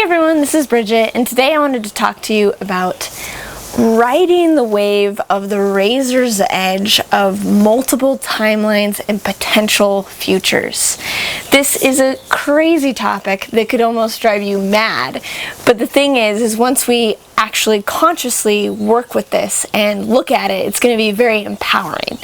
Hey everyone, this is Bridget, and today I wanted to talk to you about riding the wave of the razor's edge of multiple timelines and potential futures. This is a crazy topic that could almost drive you mad, but the thing is once we actually consciously work with this and look at it, it's going to be very empowering.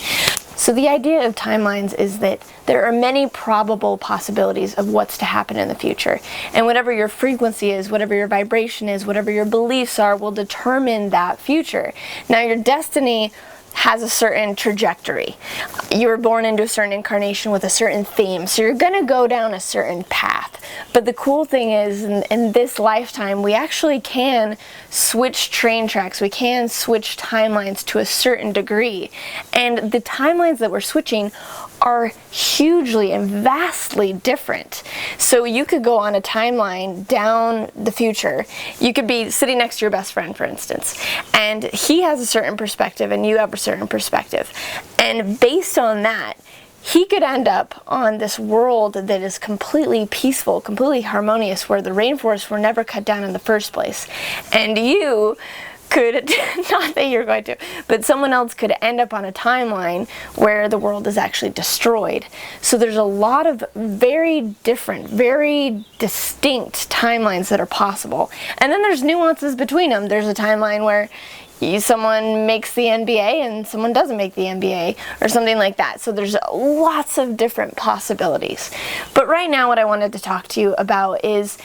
So the idea of timelines is that there are many probable possibilities of what's to happen in the future. And whatever your frequency is, whatever your vibration is, whatever your beliefs are, will determine that future. Now, your destiny has a certain trajectory. You were born into a certain incarnation with a certain theme, so you're gonna go down a certain path. But the cool thing is, in this lifetime, we actually can switch train tracks, we can switch timelines to a certain degree. And the timelines that we're switching are hugely and vastly different. So you could go on a timeline down the future. You could be sitting next to your best friend, for instance, and he has a certain perspective and you have a certain perspective. And based on that, he could end up on this world that is completely peaceful, completely harmonious, where the rainforests were never cut down in the first place. And you could, not that you're going to, but someone else could end up on a timeline where the world is actually destroyed. So there's a lot of very different, very distinct timelines that are possible. And then there's nuances between them. There's a timeline where someone makes the NBA and someone doesn't make the NBA, or something like that. So there's lots of different possibilities. But right now what I wanted to talk to you about is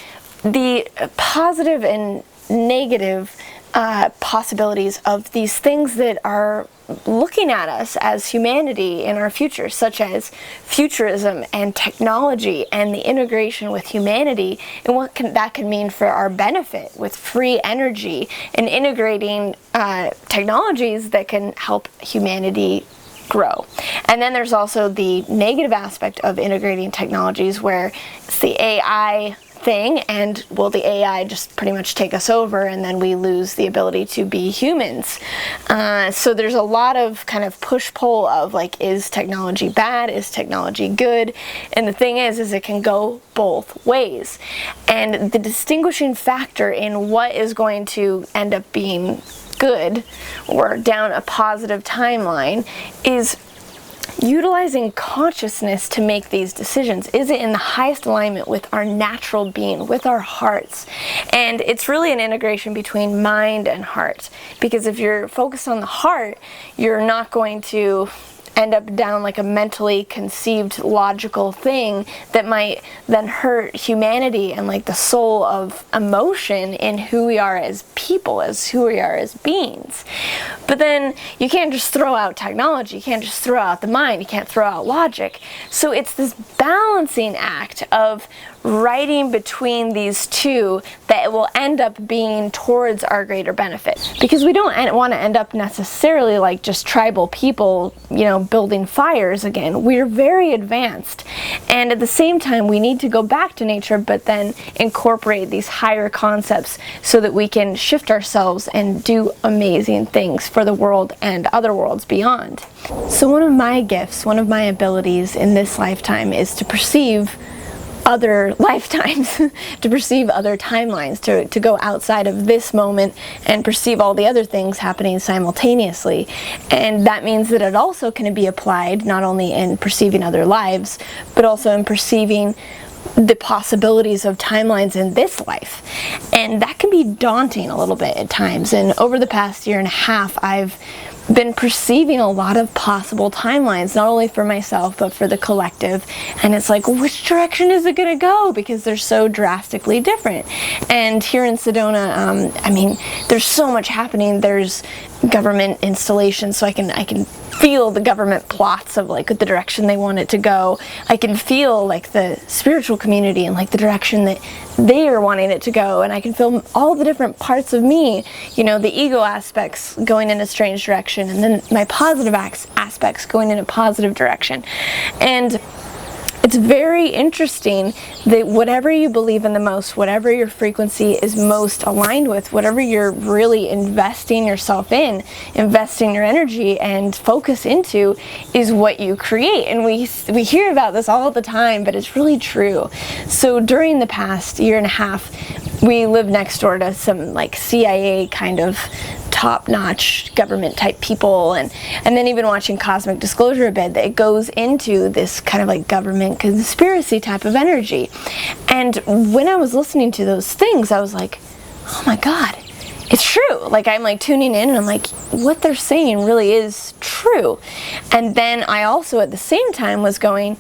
the positive and negative possibilities of these things that are looking at us as humanity in our future, such as futurism and technology and the integration with humanity, and what that can mean for our benefit with free energy and integrating technologies that can help humanity grow. And then there's also the negative aspect of integrating technologies, where it's the AI thing, and will the AI just pretty much take us over, and then we lose the ability to be humans. So there's a lot of kind of push-pull of, like, is technology bad? Is technology good? And the thing is it can go both ways. And the distinguishing factor in what is going to end up being good or down a positive timeline is utilizing consciousness to make these decisions. Is it in the highest alignment with our natural being, with our hearts? And it's really an integration between mind and heart, because if you're focused on the heart, you're not going to end up down like a mentally conceived logical thing that might then hurt humanity and like the soul of emotion in who we are as people, as who we are as beings. But then you can't just throw out technology, you can't just throw out the mind, you can't throw out logic. So it's this balancing act of riding between these two that will end up being towards our greater benefit. Because we don't want to end up necessarily like just tribal people, you know, building fires again. We're very advanced, and at the same time we need to go back to nature, but then incorporate these higher concepts so that we can shift ourselves and do amazing things for the world and other worlds beyond. So one of my gifts, one of my abilities in this lifetime is to perceive other lifetimes, to perceive other timelines, to go outside of this moment and perceive all the other things happening simultaneously. And that means that it also can be applied not only in perceiving other lives, but also in perceiving the possibilities of timelines in this life. And that can be daunting a little bit at times. And over the past year and a half, I've been perceiving a lot of possible timelines, not only for myself but for the collective. And it's like, which direction is it going to go? Because they're so drastically different. And here in Sedona, I mean, there's so much happening. There's government installations, so I can feel the government plots of like the direction they want it to go. I can feel like the spiritual community and like the direction that they are wanting it to go, and I can feel all the different parts of me, you know, the ego aspects going in a strange direction, and then my positive aspects going in a positive direction. And it's very interesting that whatever you believe in the most, whatever your frequency is most aligned with, whatever you're really investing yourself in, investing your energy and focus into, is what you create. And we hear about this all the time, but it's really true. So during the past year and a half, we live next door to some like CIA kind of top-notch government type people, and then even watching Cosmic Disclosure a bit, it goes into this kind of like government conspiracy type of energy. And when I was listening to those things, I was like, oh my God, it's true. Like, I'm like tuning in and I'm like, what they're saying really is true. And then I also at the same time was going,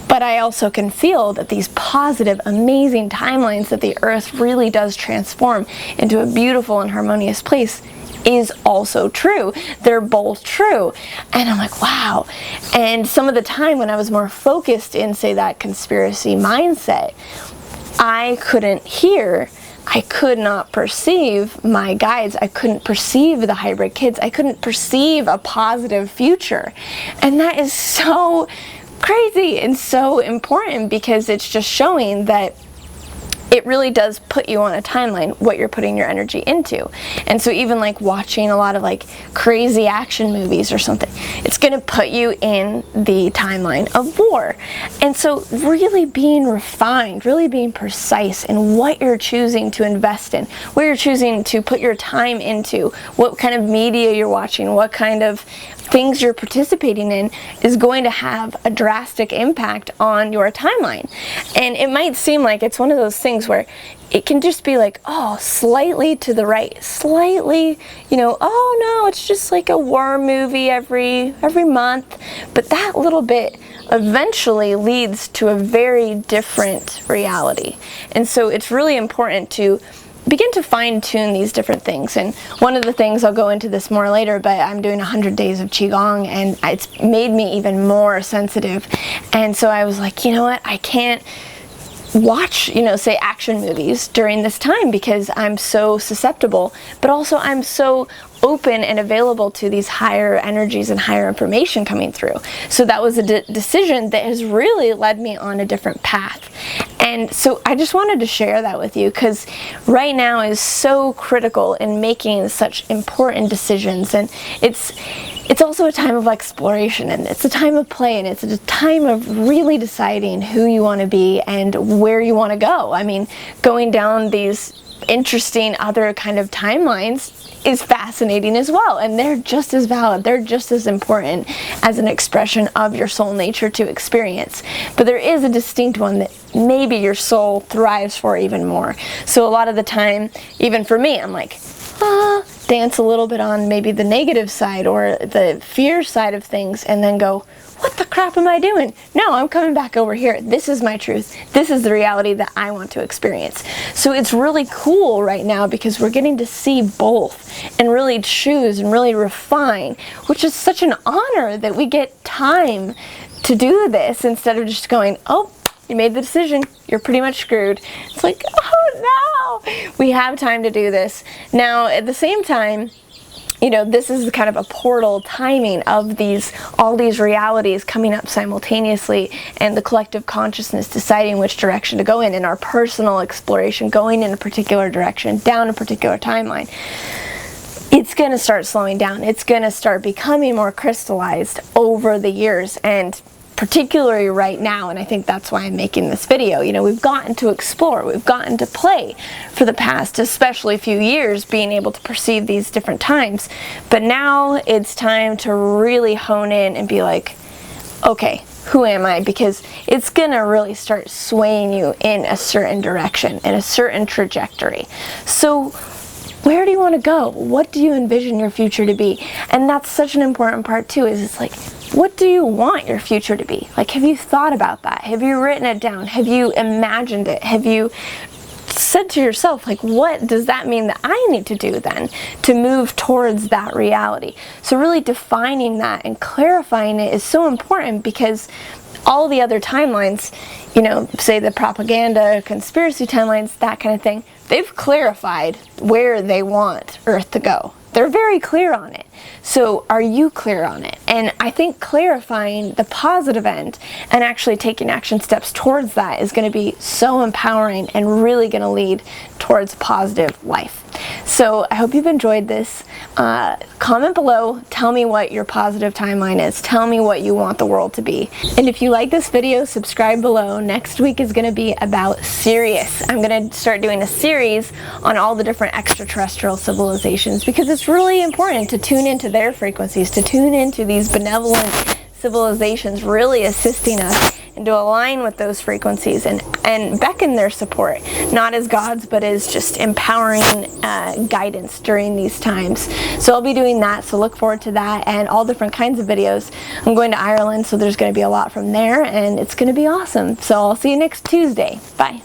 but I also can feel that these positive, amazing timelines that the earth really does transform into a beautiful and harmonious place is also true. They're both true. And I'm like, wow. And some of the time when I was more focused in, say, that conspiracy mindset, I couldn't hear, I could not perceive my guides. I couldn't perceive the hybrid kids. I couldn't perceive a positive future. And that is so crazy and so important, because it's just showing that it really does put you on a timeline, what you're putting your energy into. And so even like watching a lot of like crazy action movies or something, it's going to put you in the timeline of war. And so really being refined, really being precise in what you're choosing to invest in, what you're choosing to put your time into, what kind of media you're watching, what kind of things you're participating in is going to have a drastic impact on your timeline. And it might seem like it's one of those things where it can just be like, oh, slightly to the right, slightly, you know, oh no, it's just like a war movie every month. But that little bit eventually leads to a very different reality. And so it's really important to begin to fine-tune these different things. And one of the things, I'll go into this more later, but I'm doing 100 days of Qigong, and it's made me even more sensitive. And so I was like, you know what, I can't watch, you know, say action movies during this time, because I'm so susceptible, but also I'm so open and available to these higher energies and higher information coming through. So that was a decision that has really led me on a different path. And so I just wanted to share that with you, because right now is so critical in making such important decisions. And it's also a time of exploration, and it's a time of play, and it's a time of really deciding who you want to be and where you want to go. I mean, going down these interesting other kind of timelines is fascinating as well, and they're just as valid, they're just as important as an expression of your soul nature to experience. But there is a distinct one that maybe your soul thrives for even more. So a lot of the time, even for me, I'm like, dance a little bit on maybe the negative side or the fear side of things, and then go, what the crap am I doing? No, I'm coming back over here. This is my truth. This is the reality that I want to experience. So it's really cool right now, because we're getting to see both and really choose and really refine, which is such an honor that we get time to do this, instead of just going, oh, you made the decision, you're pretty much screwed. It's like, oh no, we have time to do this. Now, at the same time, you know, this is kind of a portal timing of all these realities coming up simultaneously, and the collective consciousness deciding which direction to go in, and our personal exploration going in a particular direction, down a particular timeline. It's going to start slowing down. It's going to start becoming more crystallized over the years, and particularly right now, and I think that's why I'm making this video. You know, we've gotten to explore, we've gotten to play for the past, especially few years, being able to perceive these different times. But now it's time to really hone in and be like, okay, who am I? Because it's gonna really start swaying you in a certain direction, in a certain trajectory. So where do you want to go? What do you envision your future to be? And that's such an important part too, is it's like, what do you want your future to be? Like, have you thought about that? Have you written it down? Have you imagined it? Have you said to yourself, like, what does that mean that I need to do then to move towards that reality? So really defining that and clarifying it is so important, because all the other timelines, you know, say the propaganda, conspiracy timelines, that kind of thing, they've clarified where they want Earth to go. They're very clear on it. So are you clear on it? And I think clarifying the positive end and actually taking action steps towards that is going to be so empowering and really going to lead towards positive life. So I hope you've enjoyed this. Comment below, tell me what your positive timeline is. Tell me what you want the world to be. And if you like this video, subscribe below. Next week is going to be about Sirius. I'm going to start doing a series on all the different extraterrestrial civilizations, because it's really important to tune into their frequencies, to tune into these benevolent civilizations really assisting us, and to align with those frequencies and beckon their support, not as gods, but as just empowering guidance during these times. So I'll be doing that, so look forward to that and all different kinds of videos. I'm going to Ireland, so there's going to be a lot from there, and it's going to be awesome. So I'll see you next Tuesday. Bye.